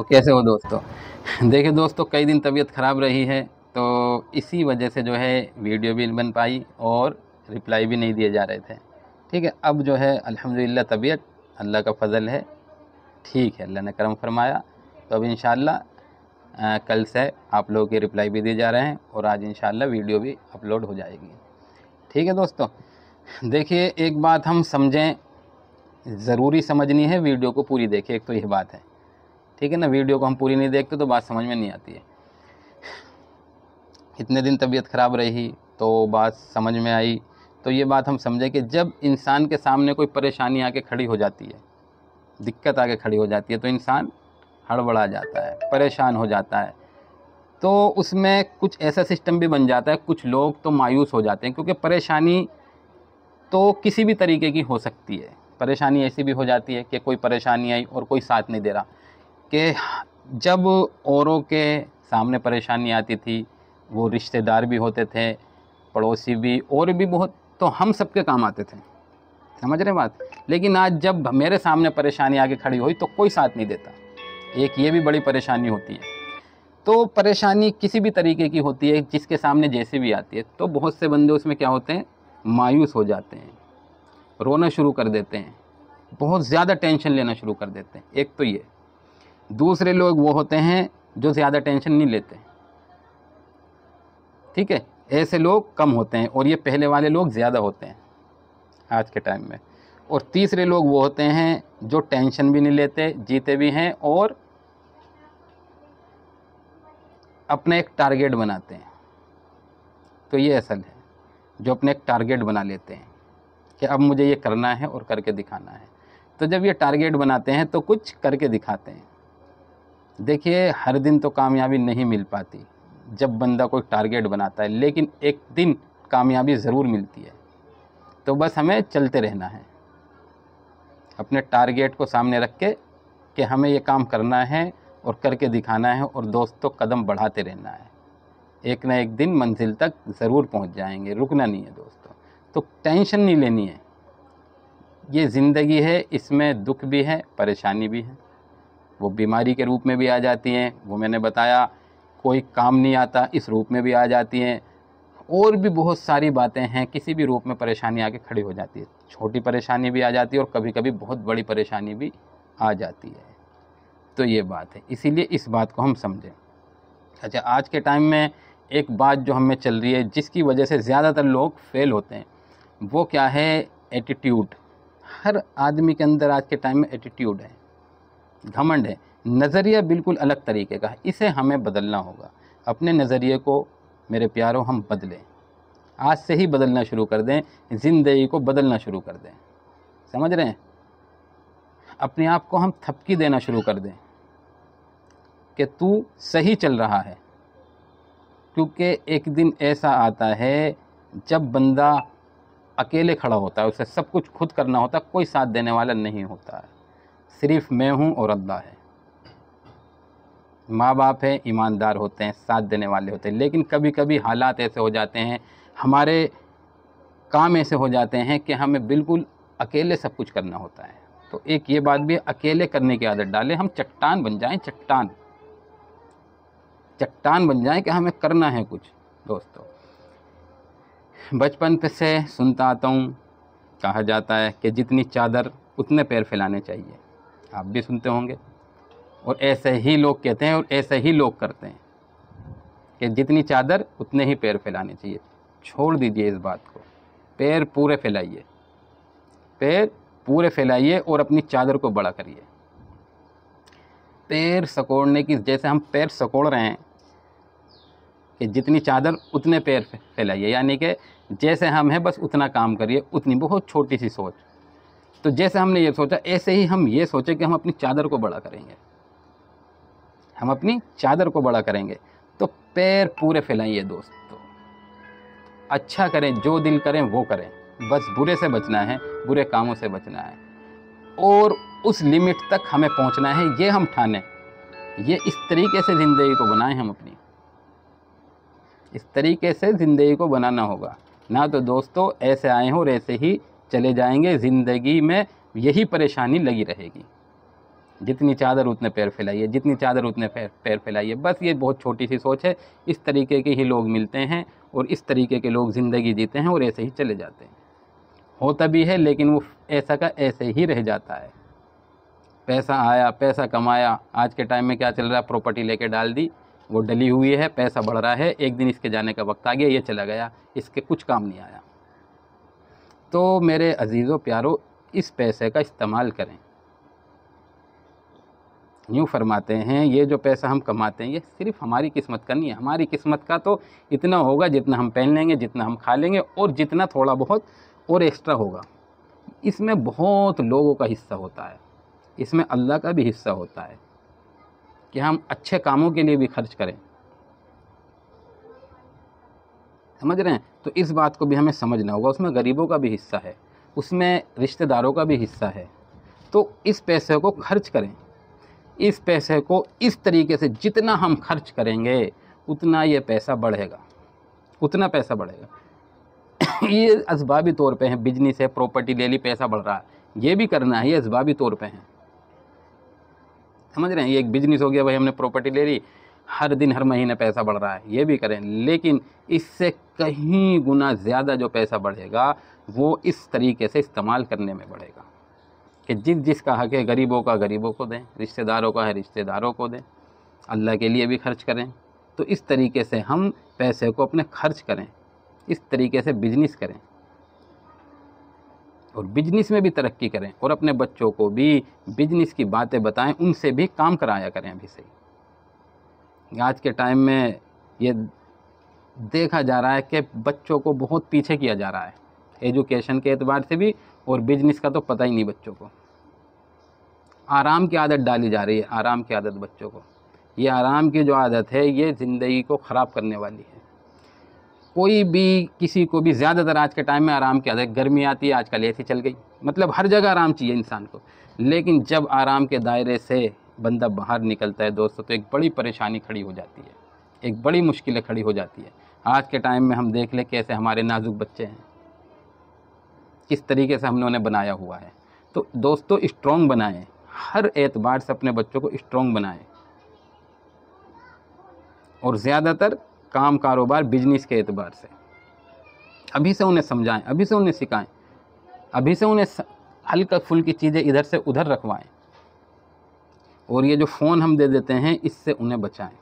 कैसे हो दोस्तों। देखिए दोस्तों, कई दिन तबीयत ख़राब रही है, तो इसी वजह से जो है वीडियो भी नहीं बन पाई और रिप्लाई भी नहीं दिए जा रहे थे। ठीक है, अब जो है अल्हम्दुलिल्लाह तबीयत अल्लाह का फ़ज़ल है, ठीक है, अल्लाह ने करम फरमाया। तो अब इंशाअल्लाह कल से आप लोगों के रिप्लाई भी दिए जा रहे हैं और आज इंशाअल्लाह वीडियो भी अपलोड हो जाएगी। ठीक है दोस्तों, देखिए एक बात हम समझें, ज़रूरी समझनी है, वीडियो को पूरी देखें, एक तो यह बात है। ठीक है ना, वीडियो को हम पूरी नहीं देखते तो बात समझ में नहीं आती है। इतने दिन तबीयत ख़राब रही तो बात समझ में आई। तो ये बात हम समझे कि जब इंसान के सामने कोई परेशानी आके खड़ी हो जाती है, दिक्कत आके खड़ी हो जाती है, तो इंसान हड़बड़ा जाता है, परेशान हो जाता है। तो उसमें कुछ ऐसा सिस्टम भी बन जाता है, कुछ लोग तो मायूस हो जाते हैं, क्योंकि परेशानी तो किसी भी तरीके की हो सकती है। परेशानी ऐसी भी हो जाती है कि कोई परेशानी आई और कोई साथ नहीं दे रहा, कि जब औरों के सामने परेशानी आती थी, वो रिश्तेदार भी होते थे, पड़ोसी भी, और भी बहुत, तो हम सबके काम आते थे, समझ रहे बात। लेकिन आज जब मेरे सामने परेशानी आके खड़ी हुई तो कोई साथ नहीं देता, एक ये भी बड़ी परेशानी होती है। तो परेशानी किसी भी तरीके की होती है, जिसके सामने जैसे भी आती है, तो बहुत से बंदे उसमें क्या होते हैं, मायूस हो जाते हैं, रोना शुरू कर देते हैं, बहुत ज़्यादा टेंशन लेना शुरू कर देते हैं। एक तो ये। दूसरे लोग वो होते हैं जो ज़्यादा टेंशन नहीं लेते, ठीक है, ऐसे लोग कम होते हैं, और ये पहले वाले लोग ज़्यादा होते हैं आज के टाइम में। और तीसरे लोग वो होते हैं जो टेंशन भी नहीं लेते, जीते भी हैं, और अपना एक टारगेट बनाते हैं। तो ये असल है, जो अपने एक टारगेट बना लेते हैं कि अब मुझे ये करना है और करके दिखाना है। तो जब ये टारगेट बनाते हैं तो कुछ करके दिखाते हैं। देखिए, हर दिन तो कामयाबी नहीं मिल पाती जब बंदा कोई टारगेट बनाता है, लेकिन एक दिन कामयाबी ज़रूर मिलती है। तो बस हमें चलते रहना है, अपने टारगेट को सामने रख के कि हमें ये काम करना है और करके दिखाना है, और दोस्तों कदम बढ़ाते रहना है। एक ना एक दिन मंजिल तक ज़रूर पहुंच जाएंगे, रुकना नहीं है दोस्तों। तो टेंशन नहीं लेनी है, ये ज़िंदगी है, इसमें दुख भी है, परेशानी भी है। वो बीमारी के रूप में भी आ जाती हैं, वो मैंने बताया, कोई काम नहीं आता इस रूप में भी आ जाती हैं, और भी बहुत सारी बातें हैं, किसी भी रूप में परेशानी आके खड़ी हो जाती है। छोटी परेशानी भी आ जाती है और कभी कभी बहुत बड़ी परेशानी भी आ जाती है। तो ये बात है, इसीलिए इस बात को हम समझें। अच्छा, आज के टाइम में एक बात जो हमें चल रही है, जिसकी वजह से ज़्यादातर लोग फेल होते हैं, वो क्या है, एटीट्यूड। हर आदमी के अंदर आज के टाइम में एटीट्यूड है, घमंड है, नज़रिया बिल्कुल अलग तरीके का है। इसे हमें बदलना होगा। अपने नज़रिए को मेरे प्यारों हम बदलें, आज से ही बदलना शुरू कर दें, ज़िंदगी को बदलना शुरू कर दें, समझ रहे हैं। अपने आप को हम थपकी देना शुरू कर दें कि तू सही चल रहा है, क्योंकि एक दिन ऐसा आता है जब बंदा अकेले खड़ा होता है, उसे सब कुछ खुद करना होता है, कोई साथ देने वाला नहीं होता है, सिर्फ मैं हूँ और अल्लाह है। माँ बाप हैं, ईमानदार होते हैं, साथ देने वाले होते हैं, लेकिन कभी कभी हालात ऐसे हो जाते हैं, हमारे काम ऐसे हो जाते हैं कि हमें बिल्कुल अकेले सब कुछ करना होता है। तो एक ये बात भी, अकेले करने की आदत डालें, हम चट्टान बन जाएं, चट्टान बन जाएं कि हमें करना है कुछ। दोस्तों, बचपन से सुनता आता हूँ, कहा जाता है कि जितनी चादर उतने पैर फैलाने चाहिए। आप भी सुनते होंगे, और ऐसे ही लोग कहते हैं और ऐसे ही लोग करते हैं कि जितनी चादर उतने ही पैर फैलाने चाहिए। छोड़ दीजिए इस बात को, पैर पूरे फैलाइए, पैर पूरे फैलाइए और अपनी चादर को बड़ा करिए। पैर सकोड़ने की, जैसे हम पैर सकोड़ रहे हैं कि जितनी चादर उतने पैर फैलाइए, यानी कि जैसे हम हैं बस उतना काम करिए, उतनी, बहुत छोटी सी सोच। तो जैसे हमने ये सोचा, ऐसे ही हम ये सोचें कि हम अपनी चादर को बड़ा करेंगे, हम अपनी चादर को बड़ा करेंगे। तो पैर पूरे फैलाइए दोस्तों, अच्छा करें, जो दिल करें वो करें, बस बुरे से बचना है, बुरे कामों से बचना है, और उस लिमिट तक हमें पहुंचना है, ये हम ठानें। ये इस तरीके से ज़िंदगी को बनाएं, हम अपनी इस तरीके से ज़िंदगी को बनाना होगा, ना तो दोस्तों ऐसे आए हो और ऐसे ही चले जाएंगे, ज़िंदगी में यही परेशानी लगी रहेगी। जितनी चादर उतने पैर फैलाइए, जितनी चादर उतने पैर फैलाइए। बस ये बहुत छोटी सी सोच है। इस तरीके के ही लोग मिलते हैं और इस तरीके के लोग ज़िंदगी जीते हैं और ऐसे ही चले जाते हैं। होता भी है लेकिन वो ऐसा का ऐसे ही रह जाता है। पैसा आया, पैसा कमाया, आज के टाइम में क्या चल रहा है, प्रॉपर्टी लेके डाल दी, वो डली हुई है, पैसा बढ़ रहा है, एक दिन इसके जाने का वक्त आ गया, ये चला गया, इसके कुछ काम नहीं आया। तो मेरे अजीज़ों प्यारों, इस पैसे का इस्तेमाल करें। यूँ फरमाते हैं, ये जो पैसा हम कमाते हैं ये सिर्फ हमारी किस्मत का नहीं है। हमारी किस्मत का तो इतना होगा जितना हम पहन लेंगे, जितना हम खा लेंगे, और जितना थोड़ा बहुत और एक्स्ट्रा होगा। इसमें बहुत लोगों का हिस्सा होता है, इसमें अल्लाह का भी हिस्सा होता है कि हम अच्छे कामों के लिए भी खर्च करें। समझ रहे हैं? तो इस बात को भी हमें समझना होगा। उसमें गरीबों का भी हिस्सा है, उसमें रिश्तेदारों का भी हिस्सा है। तो इस पैसे को खर्च करें। इस पैसे को इस तरीके से जितना हम खर्च करेंगे उतना ये पैसा बढ़ेगा, उतना पैसा बढ़ेगा। ये असबाबी तौर पे है, बिजनेस है, प्रॉपर्टी ले ली, पैसा बढ़ रहा है, ये भी करना है, ये असबाबी तौर पे है। समझ रहे हैं? ये एक बिजनेस हो गया, भाई हमने प्रॉपर्टी ले ली, हर दिन हर महीने पैसा बढ़ रहा है, ये भी करें। लेकिन इससे कहीं गुना ज़्यादा जो पैसा बढ़ेगा वो इस तरीके से इस्तेमाल करने में बढ़ेगा कि जिसका हक है गरीबों का गरीबों को दें, रिश्तेदारों का है रिश्तेदारों को दें, अल्लाह के लिए भी खर्च करें। तो इस तरीके से हम पैसे को अपने खर्च करें, इस तरीके से बिजनेस करें और बिजनेस में भी तरक्की करें और अपने बच्चों को भी बिजनेस की बातें बताएं, उनसे भी काम कराया करें। अभी से आज के टाइम में ये देखा जा रहा है कि बच्चों को बहुत पीछे किया जा रहा है, एजुकेशन के एतबार से भी, और बिजनेस का तो पता ही नहीं बच्चों को। आराम की आदत डाली जा रही है, आराम की आदत बच्चों को। ये आराम की जो आदत है ये ज़िंदगी को ख़राब करने वाली है। कोई भी किसी को भी ज़्यादातर आज के टाइम में आराम की आदत, गर्मी आती है आजकल ऐसी चल गई, मतलब हर जगह आराम चाहिए इंसान को। लेकिन जब आराम के दायरे से बंदा बाहर निकलता है दोस्तों, तो एक बड़ी परेशानी खड़ी हो जाती है, एक बड़ी मुश्किलें खड़ी हो जाती है। आज के टाइम में हम देख लें कैसे हमारे नाजुक बच्चे हैं, किस तरीके से हमने उन्हें बनाया हुआ है। तो दोस्तों स्ट्रॉन्ग बनाएं, हर एतबार से अपने बच्चों को स्ट्रॉन्ग बनाएं और ज़्यादातर काम कारोबार बिजनेस के एतबार से अभी से उन्हें समझाएं, अभी से उन्हें सिखाएं, अभी से उन्हें हल्का फुल्की चीज़ें इधर से उधर रखवाएं। और ये जो फ़ोन हम दे देते हैं इससे उन्हें बचाएं।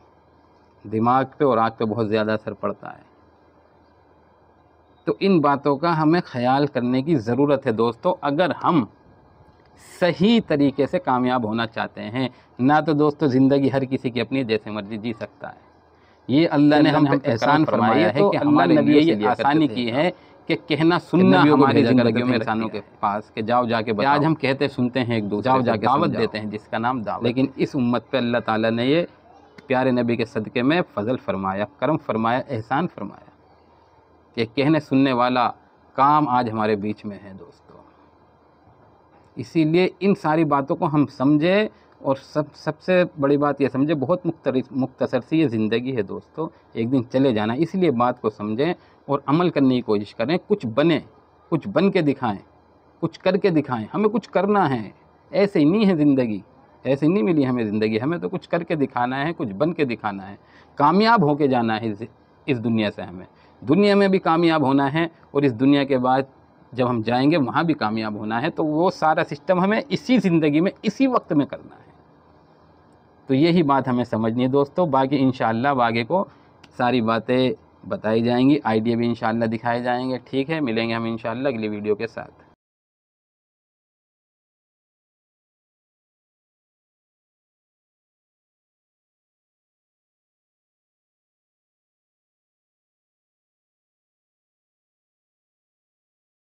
दिमाग पे और आँख पे बहुत ज़्यादा असर पड़ता है। तो इन बातों का हमें ख्याल करने की ज़रूरत है दोस्तों, अगर हम सही तरीके से कामयाब होना चाहते हैं। ना तो दोस्तों ज़िंदगी हर किसी की अपनी जैसे मर्जी जी सकता है, ये अल्लाह ने हम पे एहसान फरमाया है कि हमारे लिए ये आसानी की है कि कहना सुनना हमारी ज़िंदगियों में इंसानों के पास कि जाओ जाके बताओ। आज हम कहते सुनते हैं एक दूसरे, जाओ जाके दावत देते हैं जिसका नाम दावत। लेकिन इस उम्मत पे अल्लाह ताला ने ये प्यारे नबी के सदक़े में फ़ज़ल फरमाया, करम फरमाया, एहसान फरमाया कि कहने सुनने वाला काम आज हमारे बीच में है दोस्तों। इसीलिए इन सारी बातों को हम समझें और सबसे बड़ी बात ये समझें, बहुत मुख्तसर सी ये ज़िंदगी है दोस्तों, एक दिन चले जाना। इसलिए बात को समझें और अमल करने की कोशिश करें, कुछ बने, कुछ बन के दिखाएं, कुछ करके दिखाएं। हमें कुछ करना है, ऐसे ही नहीं है ज़िंदगी, ऐसे नहीं मिली हमें ज़िंदगी, हमें तो कुछ करके दिखाना है, कुछ बन के दिखाना है, कामयाब होके जाना है इस दुनिया से। हमें दुनिया में भी कामयाब होना है और इस दुनिया के बाद जब हम जाएंगे वहाँ भी कामयाब होना है। तो वो सारा सिस्टम हमें इसी ज़िंदगी में इसी वक्त में करना है। तो यही बात हमें समझनी है दोस्तों। बाकी इंशाअल्लाह आगे को सारी बातें बताई जाएंगी, आइडिया भी इंशाअल्लाह दिखाए जाएंगे। ठीक है, मिलेंगे हम इंशाअल्लाह अगली वीडियो के साथ।